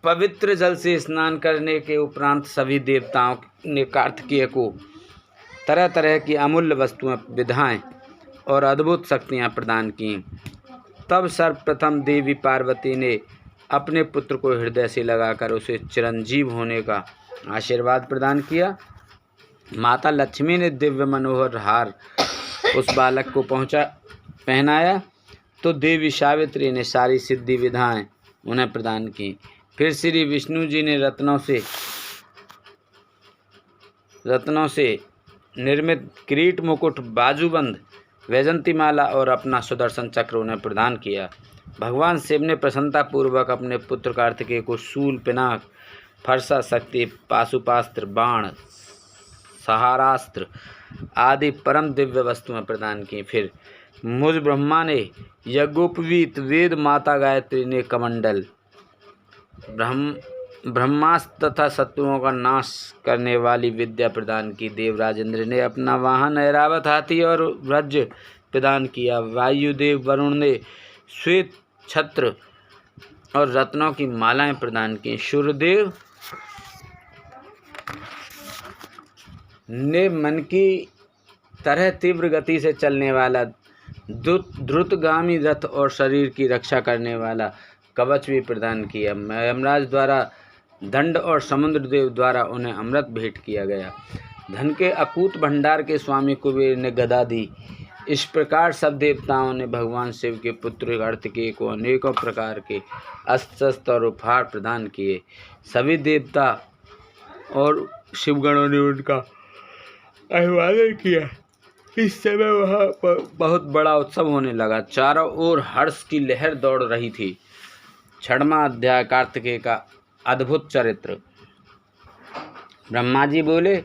पवित्र जल से स्नान करने के उपरांत सभी देवताओं ने कार्तिकेय को तरह तरह की अमूल्य वस्तुएं, विधाएं और अद्भुत शक्तियां प्रदान की। तब सर्वप्रथम देवी पार्वती ने अपने पुत्र को हृदय से लगाकर उसे चिरंजीव होने का आशीर्वाद प्रदान किया। माता लक्ष्मी ने दिव्य मनोहर हार उस बालक को पहनाया तो देवी सावित्री ने सारी सिद्धि विधाएं उन्हें प्रदान की। फिर श्री विष्णु जी ने रत्नों से निर्मित किरीट, मुकुट, बाजूबंद, वैजंतीमाला और अपना सुदर्शन चक्र उन्हें प्रदान किया। भगवान शिव ने प्रसन्नतापूर्वक अपने पुत्र कार्तिकेय को शूल, पिनाक, फरसा, शक्ति, पाशुपास्त्र, बाण, सहारास्त्र आदि परम दिव्य वस्तुएं प्रदान की। फिर मुझ ब्रह्मा ने यज्ञोपवीत वेद, माता गायत्री ने कमंडल, ब्रह्मास्त्र तथा शत्रुओं का नाश करने वाली विद्या प्रदान की। देवराज इंद्र ने अपना वाहन ऐरावत हाथी और वज्र प्रदान किया। वायुदेव वरुण ने श्वेत छत्र और रत्नों की मालाएं प्रदान की। सूर्यदेव ने मन की तरह तीव्र गति से चलने वाला द्रुतगामी रथ और शरीर की रक्षा करने वाला कवच भी प्रदान किया। यमराज द्वारा दंड और समुद्र देव द्वारा उन्हें अमृत भेंट किया गया। धन के अकूत भंडार के स्वामी कुबेर ने गदा दी। इस प्रकार सब देवताओं ने भगवान शिव के पुत्र कार्तिकेय को अनेकों प्रकार के अस्त्र शस्त्र और उपहार प्रदान किए। सभी देवता और शिवगणों ने उनका अभिवादन किया। इस समय वहाँ पर बहुत बड़ा उत्सव होने लगा। चारों ओर हर्ष की लहर दौड़ रही थी। 6वां अध्याय, कार्तिकेय का अद्भुत चरित्र। ब्रह्मा जी बोले,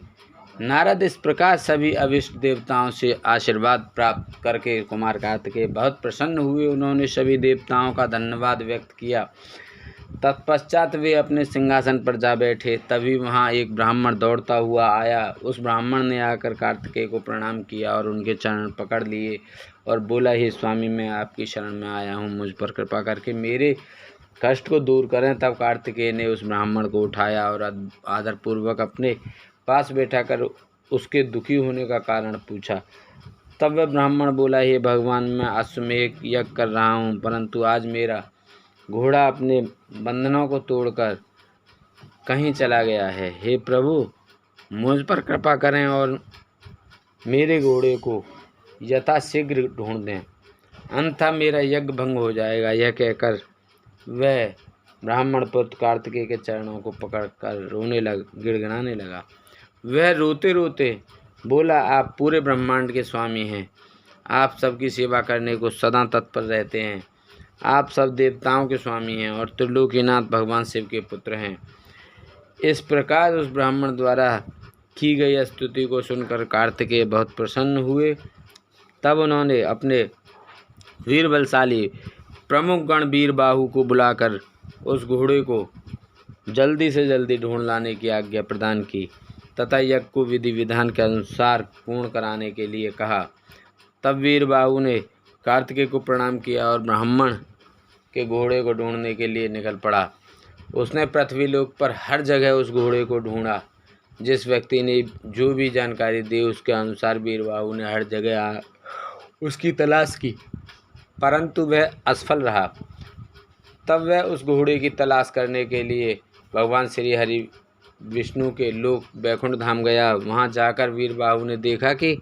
नारद, इस प्रकार सभी अभिष्ट देवताओं से आशीर्वाद प्राप्त करके कुमार कार्तिकेय बहुत प्रसन्न हुए। उन्होंने सभी देवताओं का धन्यवाद व्यक्त किया। तत्पश्चात वे अपने सिंहासन पर जा बैठे। तभी वहाँ एक ब्राह्मण दौड़ता हुआ आया। उस ब्राह्मण ने आकर कार्तिकेय को प्रणाम किया और उनके चरण पकड़ लिए और बोला, हे स्वामी, मैं आपकी शरण में आया हूँ, मुझ पर कृपा करके मेरे कष्ट को दूर करें। तब कार्तिकेय ने उस ब्राह्मण को उठाया और आदरपूर्वक अपने पास बैठा कर उसके दुखी होने का कारण पूछा। तब वह ब्राह्मण बोला, हे भगवान, मैं अश्वमेध यज्ञ कर रहा हूँ, परंतु आज मेरा घोड़ा अपने बंधनों को तोड़कर कहीं चला गया है। हे प्रभु, मुझ पर कृपा करें और मेरे घोड़े को यथाशीघ्र ढूंढ दें, अन्यथा मेरा यज्ञ भंग हो जाएगा। यह कहकर वह ब्राह्मण पुत्र कार्तिकेय के चरणों को पकड़कर गिड़गिड़ाने लगा। वह रोते रोते बोला, आप पूरे ब्रह्मांड के स्वामी हैं, आप सबकी सेवा करने को सदा तत्पर रहते हैं, आप सब देवताओं के स्वामी हैं और त्रिलोकीनाथ भगवान शिव के पुत्र हैं। इस प्रकार उस ब्राह्मण द्वारा की गई स्तुति को सुनकर कार्तिकेय बहुत प्रसन्न हुए। तब उन्होंने अपने वीर बलशाली प्रमुख गण वीरबाहु को बुलाकर उस घोड़े को जल्दी से जल्दी ढूंढ लाने की आज्ञा प्रदान की तथा यज्ञ को विधि विधान के अनुसार पूर्ण कराने के लिए कहा। तब वीरबाहु ने कार्तिकेय को प्रणाम किया और ब्राह्मण के घोड़े को ढूंढने के लिए निकल पड़ा। उसने पृथ्वीलोक पर हर जगह उस घोड़े को ढूंढा। जिस व्यक्ति ने जो भी जानकारी दी उसके अनुसार वीरबाहु ने हर जगह उसकी तलाश की, परंतु वह असफल रहा। तब वह उस घोड़े की तलाश करने के लिए भगवान श्री हरि विष्णु के लोक बैकुंठ धाम गया। वहां जाकर वीरबाहु ने देखा कि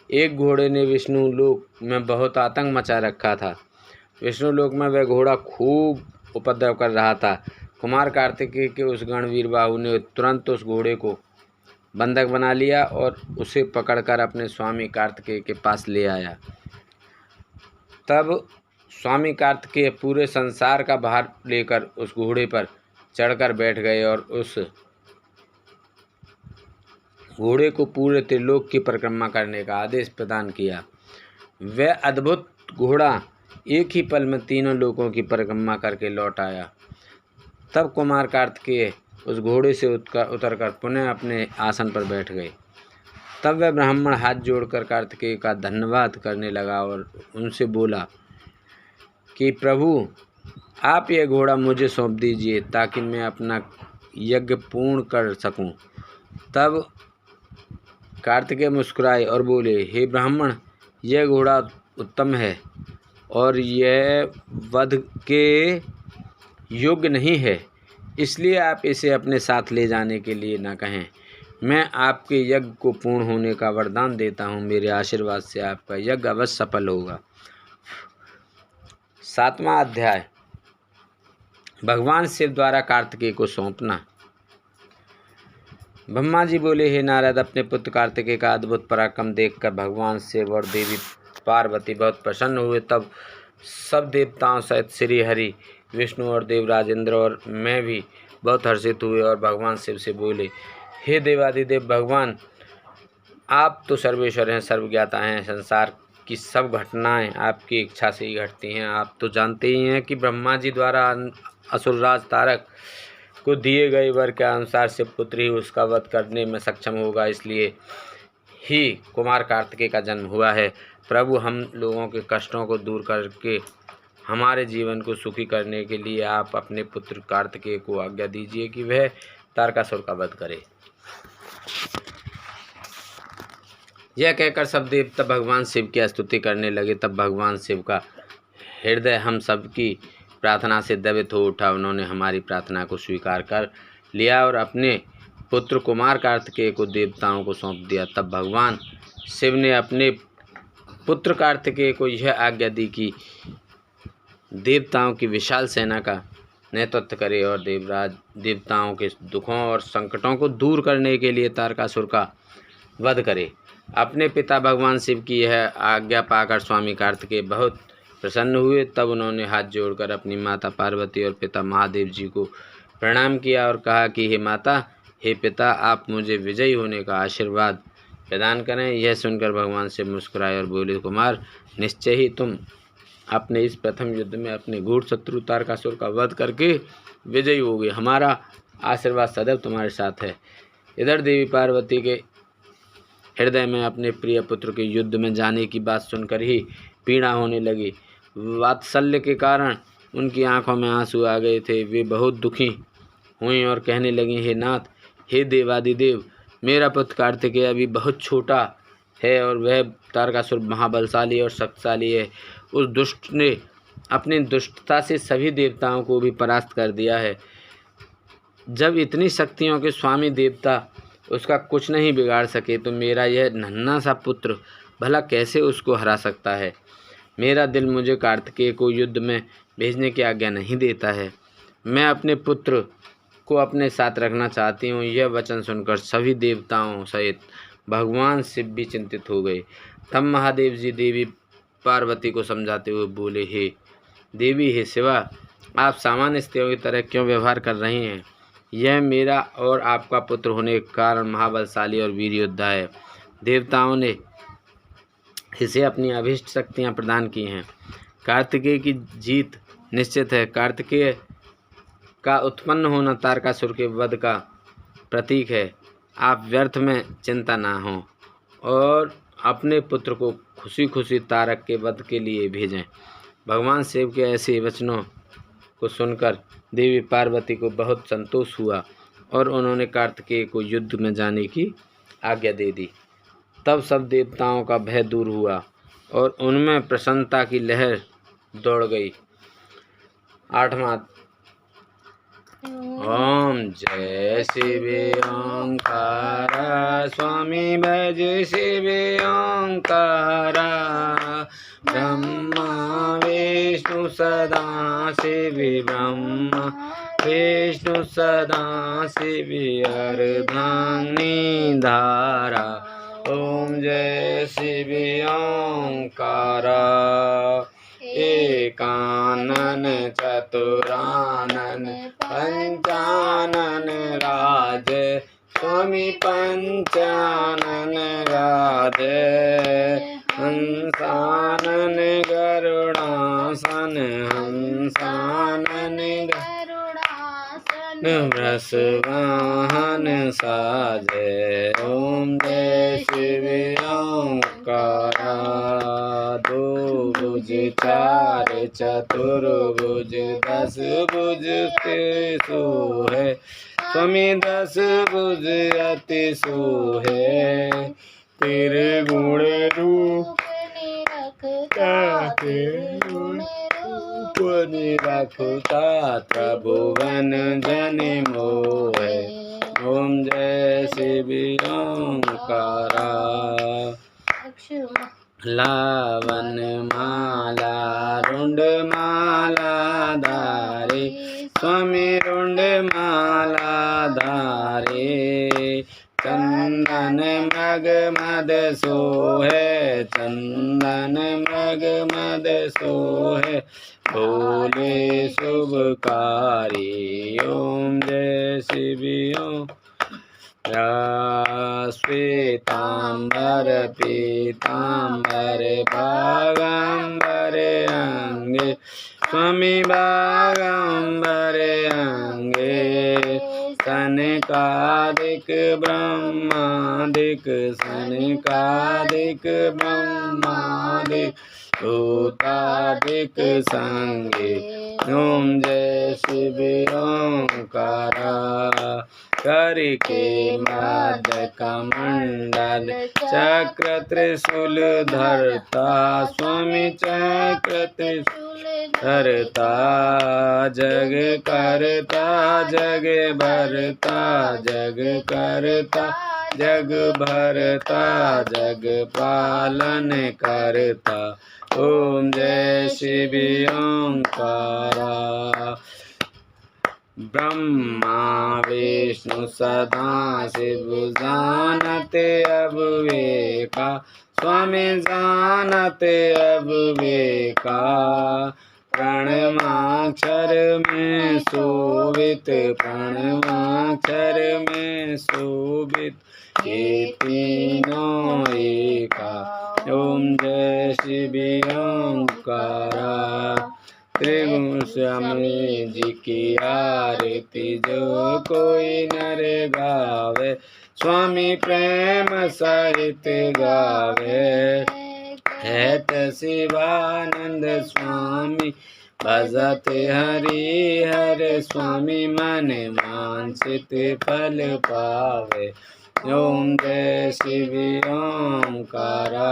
एक घोड़े ने विष्णु लोक में बहुत आतंक मचा रखा था। विष्णु लोक में वह घोड़ा खूब उपद्रव कर रहा था। कुमार कार्तिकेय के उस गण वीरबाहु ने तुरंत उस घोड़े को बंधक बना लिया और उसे पकड़कर अपने स्वामी कार्तिकेय के पास ले आया। तब स्वामी कार्तिकेय पूरे संसार का भार लेकर उस घोड़े पर चढ़कर बैठ गए और उस घोड़े को पूरे त्रिलोक की परिक्रमा करने का आदेश प्रदान किया। वह अद्भुत घोड़ा एक ही पल में तीनों लोकों की परिक्रमा करके लौट आया। तब कुमार कार्तिकेय उस घोड़े से उतरकर पुनः अपने आसन पर बैठ गए। तब वह ब्राह्मण हाथ जोड़कर कार्तिकेय का धन्यवाद करने लगा और उनसे बोला कि प्रभु, आप यह घोड़ा मुझे सौंप दीजिए ताकि मैं अपना यज्ञ पूर्ण कर सकूं। तब कार्तिकेय मुस्कुराए और बोले, हे ब्राह्मण, यह घोड़ा उत्तम है और यह वध के योग्य नहीं है, इसलिए आप इसे अपने साथ ले जाने के लिए न कहें। मैं आपके यज्ञ को पूर्ण होने का वरदान देता हूँ। मेरे आशीर्वाद से आपका यज्ञ अवश्य सफल होगा। 7वां अध्याय, भगवान शिव द्वारा कार्तिकेय को सौंपना। ब्रह्मा जी बोले, हे नारद, अपने पुत्र कार्तिकेय का अद्भुत पराक्रम देखकर भगवान शिव और देवी पार्वती बहुत प्रसन्न हुए। तब सब देवताओं सहित श्री हरि विष्णु और देवराज इंद्र और मैं भी बहुत हर्षित हुए और भगवान शिव से बोले, हे देवादिदेव भगवान, आप तो सर्वेश्वर हैं, सर्वज्ञाता हैं। संसार की सब घटनाएं आपकी इच्छा से ही घटती हैं। आप तो जानते ही हैं कि ब्रह्मा जी द्वारा असुरराज तारक को दिए गए वर के अनुसार से पुत्र ही उसका वध करने में सक्षम होगा, इसलिए ही कुमार कार्तिकेय का जन्म हुआ है। प्रभु, हम लोगों के कष्टों को दूर करके हमारे जीवन को सुखी करने के लिए आप अपने पुत्र कार्तिकेय को आज्ञा दीजिए कि वह तारकासुर का वध करे। यह कहकर सब देवता भगवान शिव की स्तुति करने लगे। तब भगवान शिव का हृदय हम सबकी प्रार्थना से द्रवित हो उठा। उन्होंने हमारी प्रार्थना को स्वीकार कर लिया और अपने पुत्र कुमार कार्तिकेय को देवताओं को सौंप दिया। तब भगवान शिव ने अपने पुत्र कार्तिकेय को यह आज्ञा दी कि देवताओं की विशाल सेना का नेतृत्व करे और देवताओं के दुखों और संकटों को दूर करने के लिए तारकासुर का वध करे। अपने पिता भगवान शिव की यह आज्ञा पाकर स्वामी कार्तिकेय बहुत प्रसन्न हुए। तब उन्होंने हाथ जोड़कर अपनी माता पार्वती और पिता महादेव जी को प्रणाम किया और कहा कि हे माता, हे पिता, आप मुझे विजयी होने का आशीर्वाद प्रदान करें। यह सुनकर भगवान शिव मुस्कुराए और बोले, कुमार, निश्चय ही तुम अपने इस प्रथम युद्ध में अपने गूढ़ शत्रु तारकासुर का वध करके विजयी होगे। हमारा आशीर्वाद सदैव तुम्हारे साथ है। इधर देवी पार्वती के हृदय में अपने प्रिय पुत्र के युद्ध में जाने की बात सुनकर ही पीड़ा होने लगी। वात्सल्य के कारण उनकी आंखों में आंसू आ गए थे। वे बहुत दुखी हुई और कहने लगी, हे नाथ, हे देवादिदेव, मेरा पुत्र कार्तिकेय अभी बहुत छोटा है और वह तारकासुर महाबलशाली और शक्तिशाली है। उस दुष्ट ने अपनी दुष्टता से सभी देवताओं को भी परास्त कर दिया है। जब इतनी शक्तियों के स्वामी देवता उसका कुछ नहीं बिगाड़ सके तो मेरा यह नन्हा सा पुत्र भला कैसे उसको हरा सकता है। मेरा दिल मुझे कार्तिकेय को युद्ध में भेजने की आज्ञा नहीं देता है। मैं अपने पुत्र को अपने साथ रखना चाहती हूँ। यह वचन सुनकर सभी देवताओं सहित भगवान शिव भी चिंतित हो गए। तब महादेव जी देवी पार्वती को समझाते हुए बोले, हे देवी, हे शिवा, आप सामान्य स्त्रियों की तरह क्यों व्यवहार कर रही हैं? यह मेरा और आपका पुत्र होने के कारण महाबलशाली और वीर योद्धा है। देवताओं ने इसे अपनी अभीष्ट शक्तियाँ प्रदान की हैं। कार्तिकेय की जीत निश्चित है। कार्तिकेय का उत्पन्न होना तारकासुर के वध का प्रतीक है। आप व्यर्थ में चिंता ना हो और अपने पुत्र को खुशी खुशी तारक के वध के लिए भेजें। भगवान शिव के ऐसे वचनों को सुनकर देवी पार्वती को बहुत संतोष हुआ और उन्होंने कार्तिकेय को युद्ध में जाने की आज्ञा दे दी। तब सब देवताओं का भय दूर हुआ और उनमें प्रसन्नता की लहर दौड़ गई। 8वां ओम जय शिव ओंकारा, स्वामी भज शिव ओंकारा, ब्रह्मा विष्णु सदा शिव, ब्रह्मा विष्णु सदा शिव, अर्धांगिनी धारा। ओम जय शिव ओंकारा, एकानन चतुरानन पंचानन राज, स्वामी पंचानन राज, हंसानन गरुड़ासन, हंसानन वृषवाहन साजे। ओम जय शिव ओंकारा, दो भुज चार चतुर्भुज, 10 भुज ते सोहे, स्वामी 10 भुज अति सोहे, तेरे गुण रूप निरखता, त्रिभुवन जन मोहे। ओम जय शिव ओंकारा, लावन माला रुंड माला धारे, स्वामी रुंड माला धारे, चंदन मृग मद सोहे, चंदन मृग मद सोहे, भोले शुभकारी। ओम जय शिव ओम, श्वेतांबर पीतांबर बागंबर अंगे, स्वामी बागंबर अंगे, सनकादिक ब्रह्मादिक, सनकादिक ब्रह्मादिक, भूतादिक संगे। ओम जय शिव ओंकारा, करके मध्य कमंडल चक्र त्रिशूल धरता, स्वामी चक्र त्रिशूल धरता, जग करता जग भरता, जग करता जग भरता, जग पालन करता। ओम जय शिव ओंकारा, ब्रह्मा विष्णु सदा शिव, जानते अब वेका, स्वामी जानते अब वेका, प्रणवाक्षर में शोभित, प्रणवाक्षर में शोभित, ये तीनों एका। ओम जय शिव ओंकारा, त्रिगुण स्वामी जी की आरती जो कोई नर गावे, स्वामी प्रेम सहित गावे, हैत शिवानंद स्वामी भजते हरि हर, स्वामी मन वांछित फल पावे। ओम जय शिव ओंकारा,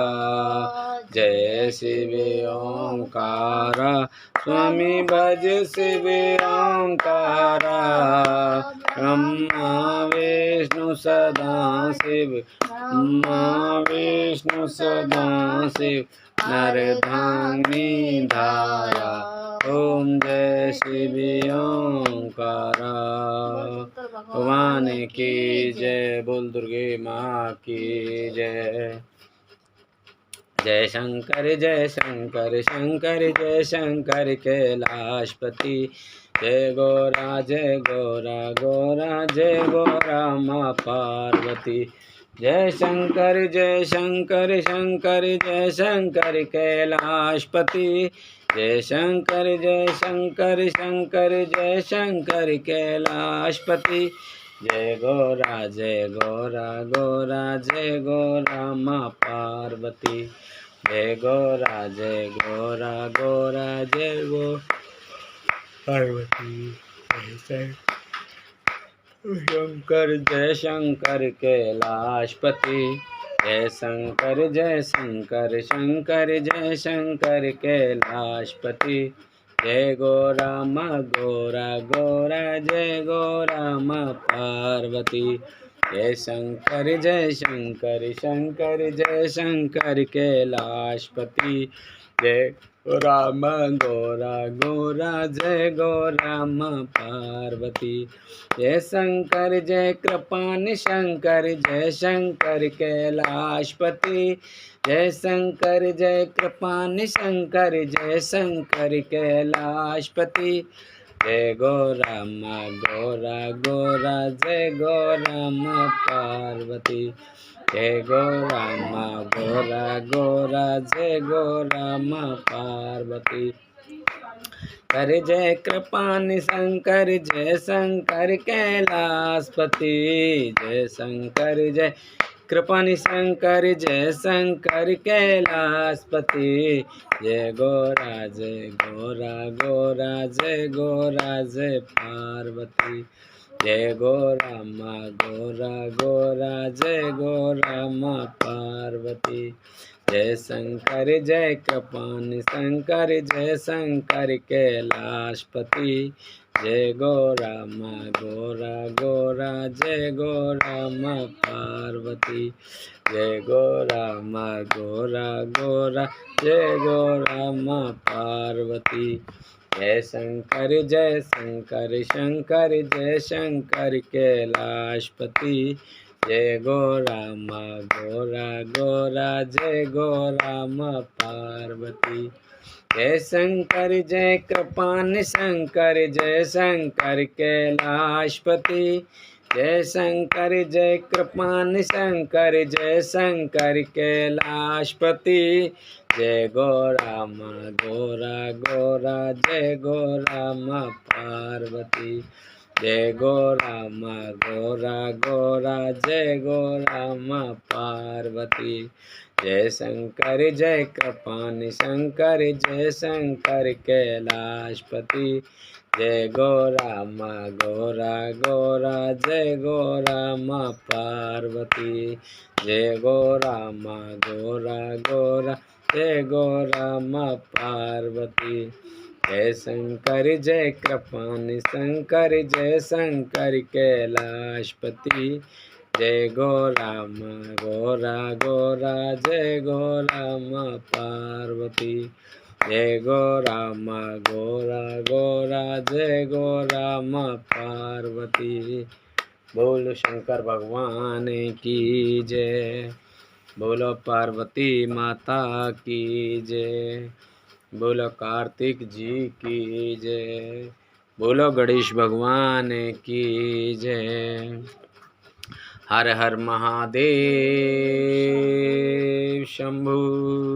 जय शिव ओंकारा, स्वामी भज शिव ओंकारा, ब्रह्मा विष्णु सदा शिव, ब्रह्मा विष्णु सदा शिव, नरधांगी धारा। ओम जय शिव ओंकारा। भगवान की जय, बोल दुर्गे माँ की जय। जय शंकर शंकर जय शंकर कैलाशपति, जय गोरा गोरा जय गोरा माँ पार्वती। जय शंकर शंकर जय शंकर कैलाशपति, जय शंकर शंकर जय शंकर कैलाशपति। जय गोरा जय गोरा माँ पार्वती। जय गोरा जय गो पार्वती। जय शंकर कैलाशपति, जय शंकर शंकर जय शंकर कैलाशपति। जय गोरा जय गोरा माँ पार्वती। जय शंकर शंकर जय शंकर कैलाशपति। जय राम गोरा जय गोरा माँ पार्वती। जय शंकर जय कृपान शंकर जय शंकर कैलाशपति। जय शंकर जय कृपान शंकर जय शंकर कैलाशपति। जय गोरा जय गोरा माँ पार्वती। जय गोरा गोरा जय गोरा माँ पार्वती। कर जय कृपान शंकर जय शंकर कैलाशपति। जय शंकर जय कृपान शंकर जय शंकर कैलाशपति। जय गोरा जय जय पार्वती। जय गोरा जय गोरा माँ पार्वती। जय शंकर जय कृपान शंकर जय शंकर कैलाशपति। जय गोरा जय गोरा माँ पार्वती। जय गोरा जय गोरा माँ पार्वती। जय शंकर शंकर जय शंकर कैलाशपति। जय गोरा जय गोरा माँ पार्वती। जय शंकर जय कृपान शंकर जय शंकर कैलाशपति। जय शंकर जय कृपान शंकर जय शंकर कैलाशपति। जय गोरा जय गोरा माँ पार्वती। जय गोरा जय गोरा माँ पार्वती। जय शंकर जय कृपान शंकर जय शंकर कैलाशपति। जय गोरा जय गोरा माँ पार्वती। जय गोरा जय गोरा माँ पार्वती। जय शंकर जय कृपान शंकर जय शंकर कैलाशपति। जय गोरा जय गोरा माँ पार्वती। जय गोरा जय गोरा माँ पार्वती। बोलो शंकर भगवान की जय। बोलो पार्वती माता की जय। बोलो कार्तिक जी की जय। बोलो गणेश भगवान की जय। हर हर महादेव शंभु।